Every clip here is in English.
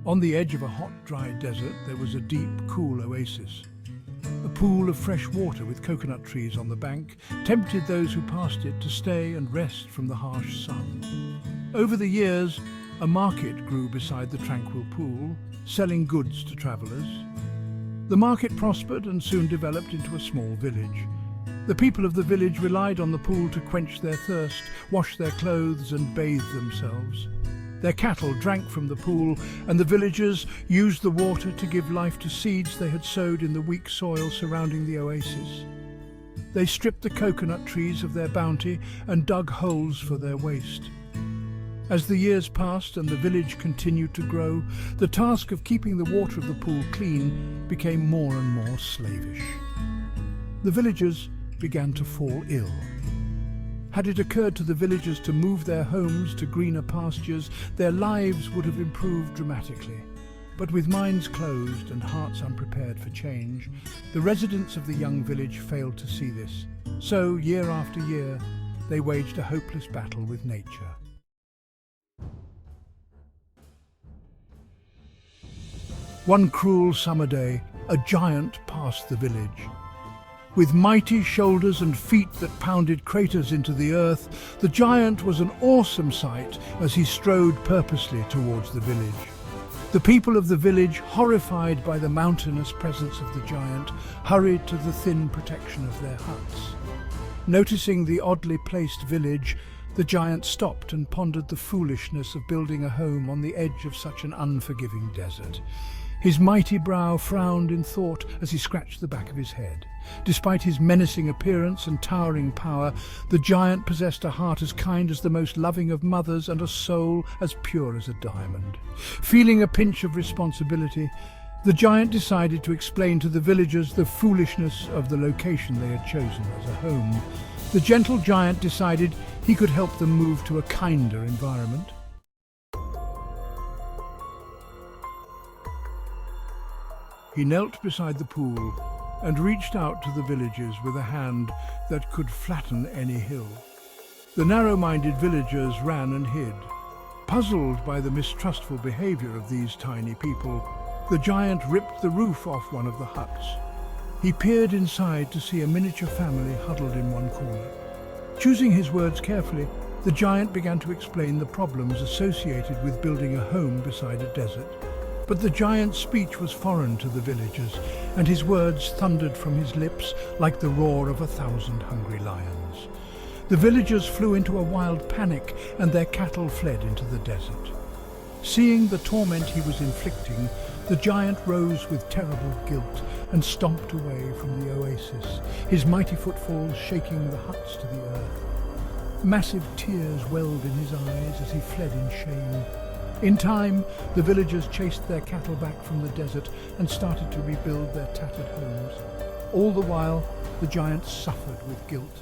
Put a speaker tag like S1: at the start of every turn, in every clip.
S1: On the edge of a hot, dry desert, there was a deep, cool oasis. A pool of fresh water with coconut trees on the bank tempted those who passed it to stay and rest from the harsh sun. Over the years, a market grew beside the tranquil pool, selling goods to travellers. The market prospered and soon developed into a small village. The people of the village relied on the pool to quench their thirst, wash their clothes and bathe themselves. Their cattle drank from the pool, and the villagers used the water to give life to seeds they had sowed in the weak soil surrounding the oasis. They stripped the coconut trees of their bounty and dug holes for their waste. As the years passed and the village continued to grow, the task of keeping the water of the pool clean became more and more slavish. The villagers began to fall ill. Had it occurred to the villagers to move their homes to greener pastures, their lives would have improved dramatically. But with minds closed and hearts unprepared for change, the residents of the young village failed to see this. So, year after year, they waged a hopeless battle with nature. One cruel summer day, a giant passed the village. With mighty shoulders and feet that pounded craters into the earth, the giant was an awesome sight as he strode purposely towards the village. The people of the village, horrified by the mountainous presence of the giant, hurried to the thin protection of their huts. Noticing the oddly placed village, the giant stopped and pondered the foolishness of building a home on the edge of such an unforgiving desert. His mighty brow frowned in thought as he scratched the back of his head. Despite his menacing appearance and towering power, the giant possessed a heart as kind as the most loving of mothers and a soul as pure as a diamond. Feeling a pinch of responsibility, the giant decided to explain to the villagers the foolishness of the location they had chosen as a home. The gentle giant decided he could help them move to a kinder environment. He knelt beside the pool and reached out to the villagers with a hand that could flatten any hill. The narrow-minded villagers ran and hid. Puzzled by the mistrustful behavior of these tiny people, the giant ripped the roof off one of the huts. He peered inside to see a miniature family huddled in one corner. Choosing his words carefully, the giant began to explain the problems associated with building a home beside a desert. But the giant's speech was foreign to the villagers, and his words thundered from his lips like the roar of 1,000 hungry lions. The villagers flew into a wild panic, and their cattle fled into the desert. Seeing the torment he was inflicting, the giant rose with terrible guilt and stomped away from the oasis, his mighty footfalls shaking the huts to the earth. Massive tears welled in his eyes as he fled in shame. In time, the villagers chased their cattle back from the desert and started to rebuild their tattered homes. All the while, the giant suffered with guilt.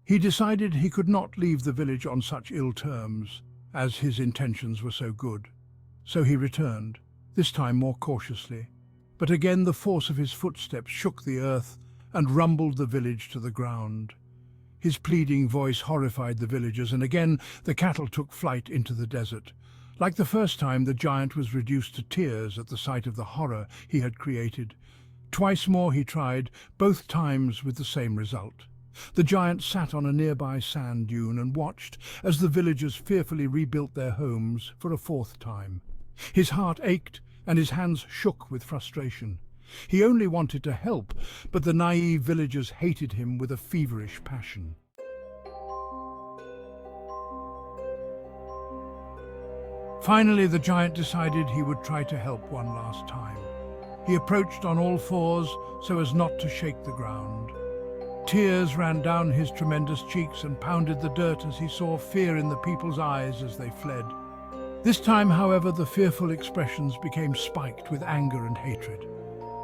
S1: He decided he could not leave the village on such ill terms, as his intentions were so good. So he returned, this time more cautiously. But again the force of his footsteps shook the earth and rumbled the village to the ground. His pleading voice horrified the villagers, and again the cattle took flight into the desert. Like the first time, the giant was reduced to tears at the sight of the horror he had created. Twice more he tried, both times with the same result. The giant sat on a nearby sand dune and watched as the villagers fearfully rebuilt their homes for a fourth time. His heart ached and his hands shook with frustration. He only wanted to help, but the naive villagers hated him with a feverish passion. Finally, the giant decided he would try to help one last time. He approached on all fours so as not to shake the ground. Tears ran down his tremendous cheeks and pounded the dirt as he saw fear in the people's eyes as they fled. This time, however, the fearful expressions became spiked with anger and hatred.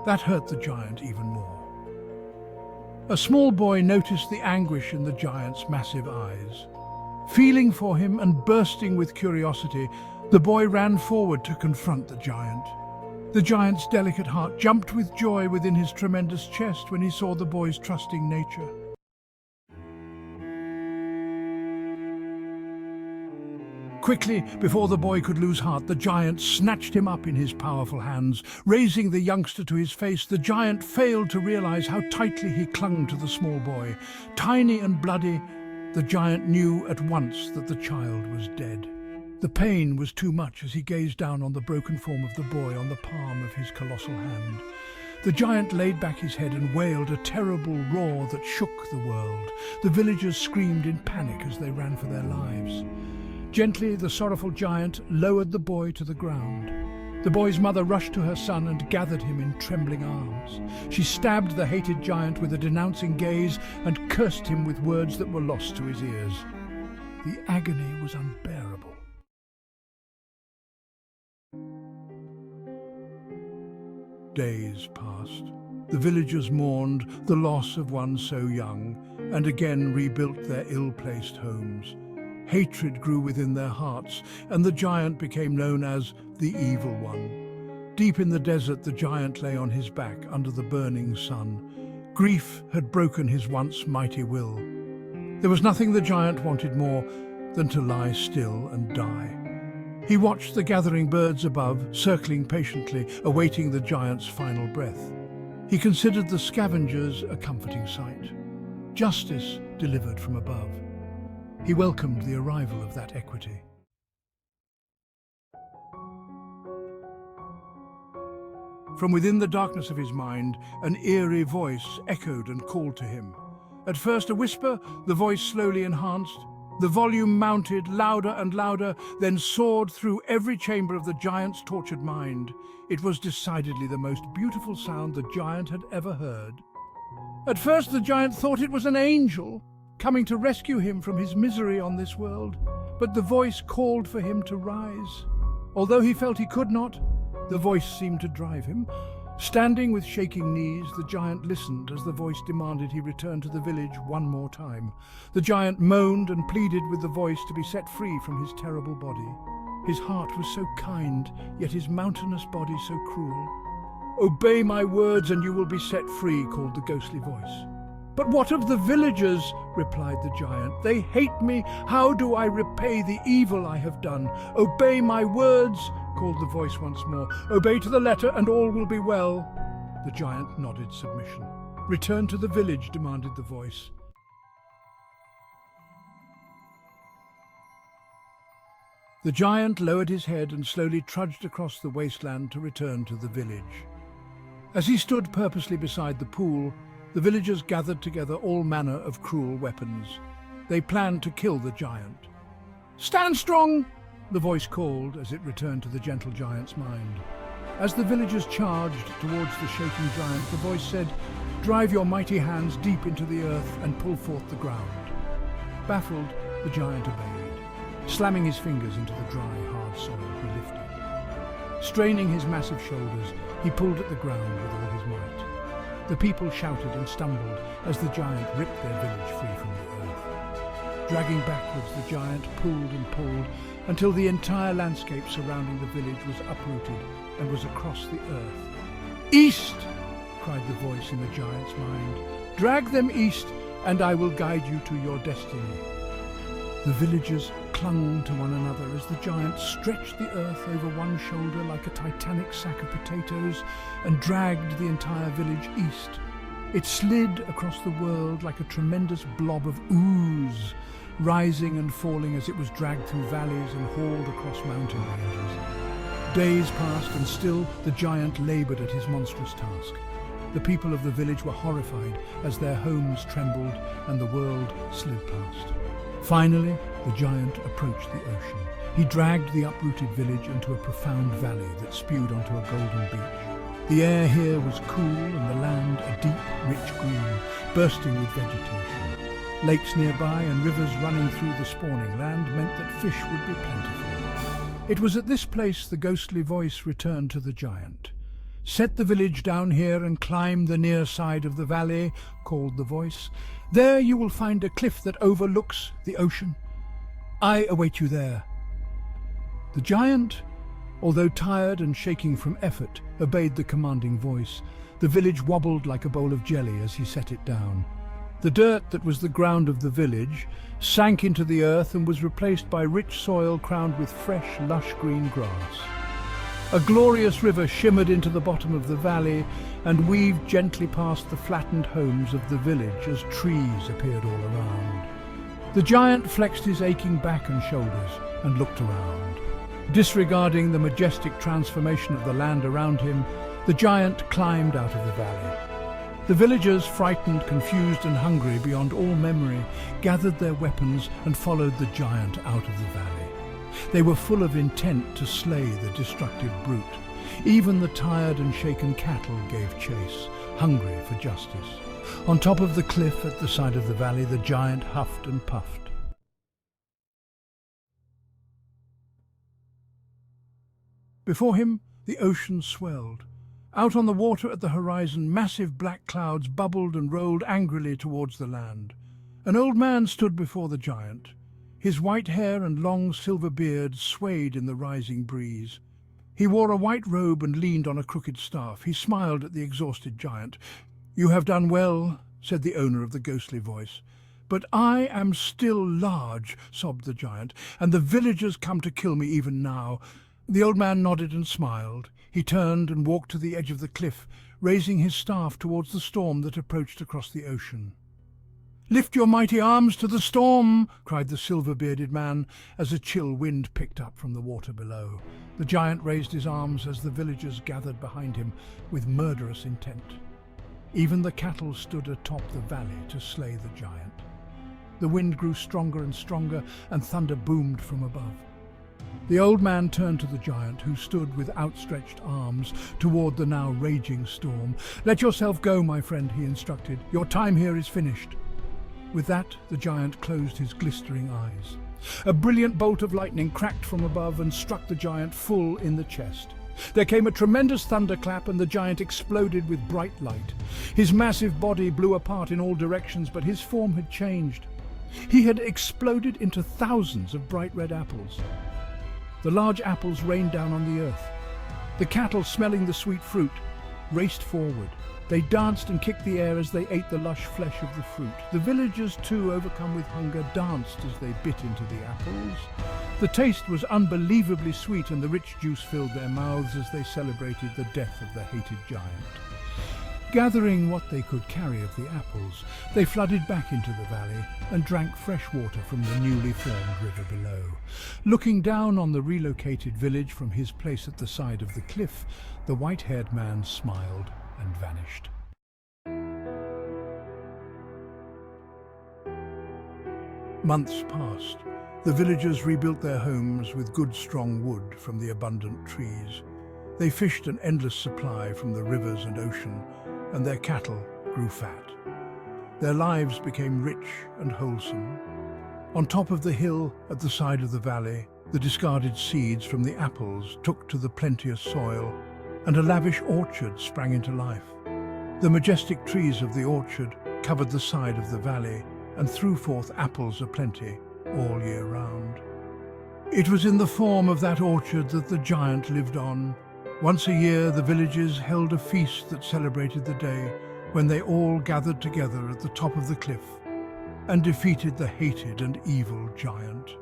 S1: That hurt the giant even more. A small boy noticed the anguish in the giant's massive eyes. Feeling for him and bursting with curiosity, the boy ran forward to confront the giant. The giant's delicate heart jumped with joy within his tremendous chest when he saw the boy's trusting nature. Quickly, before the boy could lose heart, the giant snatched him up in his powerful hands. Raising the youngster to his face, the giant failed to realize how tightly he clung to the small boy. Tiny and bloody, the giant knew at once that the child was dead. The pain was too much as he gazed down on the broken form of the boy on the palm of his colossal hand. The giant laid back his head and wailed a terrible roar that shook the world. The villagers screamed in panic as they ran for their lives. Gently, the sorrowful giant lowered the boy to the ground. The boy's mother rushed to her son and gathered him in trembling arms. She stabbed the hated giant with a denouncing gaze and cursed him with words that were lost to his ears. The agony was unbearable. Days passed. The villagers mourned the loss of one so young and again rebuilt their ill-placed homes. Hatred grew within their hearts, and the giant became known as the Evil One. Deep in the desert, the giant lay on his back under the burning sun. Grief had broken his once mighty will. There was nothing the giant wanted more than to lie still and die. He watched the gathering birds above, circling patiently, awaiting the giant's final breath. He considered the scavengers a comforting sight. Justice delivered from above. He welcomed the arrival of that equity. From within the darkness of his mind, an eerie voice echoed and called to him. At first a whisper, the voice slowly enhanced. The volume mounted louder and louder, then soared through every chamber of the giant's tortured mind. It was decidedly the most beautiful sound the giant had ever heard. At first the giant thought it was an angel, coming to rescue him from his misery on this world, but the voice called for him to rise. Although he felt he could not, the voice seemed to drive him. Standing with shaking knees, the giant listened as the voice demanded he return to the village one more time. The giant moaned and pleaded with the voice to be set free from his terrible body. His heart was so kind, yet his mountainous body so cruel. "Obey my words and you will be set free," called the ghostly voice. "But what of the villagers?" replied the giant. "They hate me. How do I repay the evil I have done?" "Obey my words," called the voice once more. "Obey to the letter and all will be well." The giant nodded submission. "Return to the village," demanded the voice. The giant lowered his head and slowly trudged across the wasteland to return to the village. As he stood purposely beside the pool, the villagers gathered together all manner of cruel weapons. They planned to kill the giant. "Stand strong!" the voice called as it returned to the gentle giant's mind. As the villagers charged towards the shaking giant, the voice said, "Drive your mighty hands deep into the earth and pull forth the ground." Baffled, the giant obeyed. Slamming his fingers into the dry, hard soil, he lifted. Straining his massive shoulders, he pulled at the ground with all his might. The people shouted and stumbled as the giant ripped their village free from the earth. Dragging backwards, the giant pulled and pulled until the entire landscape surrounding the village was uprooted and was across the earth. "East!" cried the voice in the giant's mind. "Drag them east, and I will guide you to your destiny." The villagers clung to one another as the giant stretched the earth over one shoulder like a titanic sack of potatoes and dragged the entire village east. It slid across the world like a tremendous blob of ooze, rising and falling as it was dragged through valleys and hauled across mountain ranges. Days passed and still the giant laboured at his monstrous task. The people of the village were horrified as their homes trembled and the world slid past. Finally, the giant approached the ocean. He dragged the uprooted village into a profound valley that spewed onto a golden beach. The air here was cool and the land a deep, rich green, bursting with vegetation. Lakes nearby and rivers running through the spawning land meant that fish would be plentiful. It was at this place the ghostly voice returned to the giant. "Set the village down here and climb the near side of the valley," called the voice. "There you will find a cliff that overlooks the ocean. I await you there." The giant, although tired and shaking from effort, obeyed the commanding voice. The village wobbled like a bowl of jelly as he set it down. The dirt that was the ground of the village sank into the earth and was replaced by rich soil crowned with fresh, lush green grass. A glorious river shimmered into the bottom of the valley and weaved gently past the flattened homes of the village as trees appeared all around. The giant flexed his aching back and shoulders and looked around. Disregarding the majestic transformation of the land around him, the giant climbed out of the valley. The villagers, frightened, confused and hungry beyond all memory, gathered their weapons and followed the giant out of the valley. They were full of intent to slay the destructive brute. Even the tired and shaken cattle gave chase, hungry for justice. On top of the cliff at the side of the valley, the giant huffed and puffed. Before him, the ocean swelled. Out on the water at the horizon, massive black clouds bubbled and rolled angrily towards the land. An old man stood before the giant. His white hair and long silver beard swayed in the rising breeze. He wore a white robe and leaned on a crooked staff. He smiled at the exhausted giant. "You have done well," said the owner of the ghostly voice. "But I am still large," sobbed the giant, "and the villagers come to kill me even now." The old man nodded and smiled. He turned and walked to the edge of the cliff, raising his staff towards the storm that approached across the ocean. "Lift your mighty arms to the storm!" cried the silver-bearded man, as a chill wind picked up from the water below. The giant raised his arms as the villagers gathered behind him with murderous intent. Even the cattle stood atop the valley to slay the giant. The wind grew stronger and stronger, and thunder boomed from above. The old man turned to the giant, who stood with outstretched arms toward the now raging storm. "Let yourself go, my friend," he instructed. "Your time here is finished." With that, the giant closed his glistering eyes. A brilliant bolt of lightning cracked from above and struck the giant full in the chest. There came a tremendous thunderclap and the giant exploded with bright light. His massive body blew apart in all directions, but his form had changed. He had exploded into thousands of bright red apples. The large apples rained down on the earth. The cattle, smelling the sweet fruit, raced forward. They danced and kicked the air as they ate the lush flesh of the fruit. The villagers, too, overcome with hunger, danced as they bit into the apples. The taste was unbelievably sweet, and the rich juice filled their mouths as they celebrated the death of the hated giant. Gathering what they could carry of the apples, they flooded back into the valley and drank fresh water from the newly formed river below. Looking down on the relocated village from his place at the side of the cliff, the white-haired man smiled and vanished. Months passed. The villagers rebuilt their homes with good strong wood from the abundant trees. They fished an endless supply from the rivers and ocean, and their cattle grew fat. Their lives became rich and wholesome. On top of the hill at the side of the valley, the discarded seeds from the apples took to the plenteous soil, and a lavish orchard sprang into life. The majestic trees of the orchard covered the side of the valley and threw forth apples aplenty all year round. It was in the form of that orchard that the giant lived on. Once a year, the villagers held a feast that celebrated the day when they all gathered together at the top of the cliff and defeated the hated and evil giant.